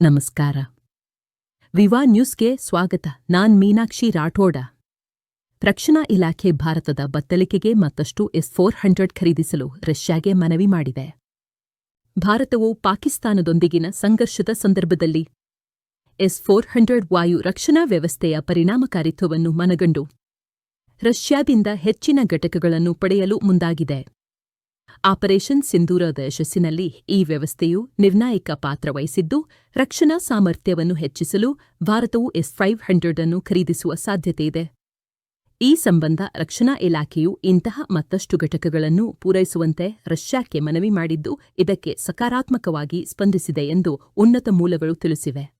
ನಮಸ್ಕಾರ. ವಿವಾ ನ್ಯೂಸ್ಗೆ ಸ್ವಾಗತ. ನಾನ್ ಮೀನಾಕ್ಷಿ ರಾಠೋಡ. ರಕ್ಷಣಾ ಇಲಾಖೆ ಭಾರತದ ಬತ್ತಳಿಕೆಗೆ ಮತ್ತಷ್ಟು S-400 ಖರೀದಿಸಲು ರಷ್ಯಾಗೆ ಮನವಿ ಮಾಡಿದೆ. ಭಾರತವು ಪಾಕಿಸ್ತಾನದೊಂದಿಗಿನ ಸಂಘರ್ಷದ ಸಂದರ್ಭದಲ್ಲಿ S-400 ವಾಯು ರಕ್ಷಣಾ ವ್ಯವಸ್ಥೆಯ ಪರಿಣಾಮಕಾರಿತ್ವವನ್ನು ಮನಗಂಡು ರಷ್ಯಾದಿಂದ ಹೆಚ್ಚಿನ ಘಟಕಗಳನ್ನು ಪಡೆಯಲು ಮುಂದಾಗಿದೆ. ಆಪರೇಷನ್ ಸಿಂಧೂರದ ಯಶಸ್ಸಿನಲ್ಲಿ ಈ ವ್ಯವಸ್ಥೆಯು ನಿರ್ಣಾಯಕ ಪಾತ್ರ ವಹಿಸಿದ್ದು, ರಕ್ಷಣಾ ಸಾಮರ್ಥ್ಯವನ್ನು ಹೆಚ್ಚಿಸಲು ಭಾರತವು S-500 ಅನ್ನು ಖರೀದಿಸುವ ಸಾಧ್ಯತೆಯಿದೆ. ಈ ಸಂಬಂಧ ರಕ್ಷಣಾ ಇಲಾಖೆಯು ಇಂತಹ ಮತ್ತಷ್ಟು ಘಟಕಗಳನ್ನು ಪೂರೈಸುವಂತೆ ರಷ್ಯಾಕ್ಕೆ ಮನವಿ ಮಾಡಿದ್ದು, ಇದಕ್ಕೆ ಸಕಾರಾತ್ಮಕವಾಗಿ ಸ್ಪಂದಿಸಿದೆ ಎಂದು ಉನ್ನತ ಮೂಲಗಳು ತಿಳಿಸಿವೆ.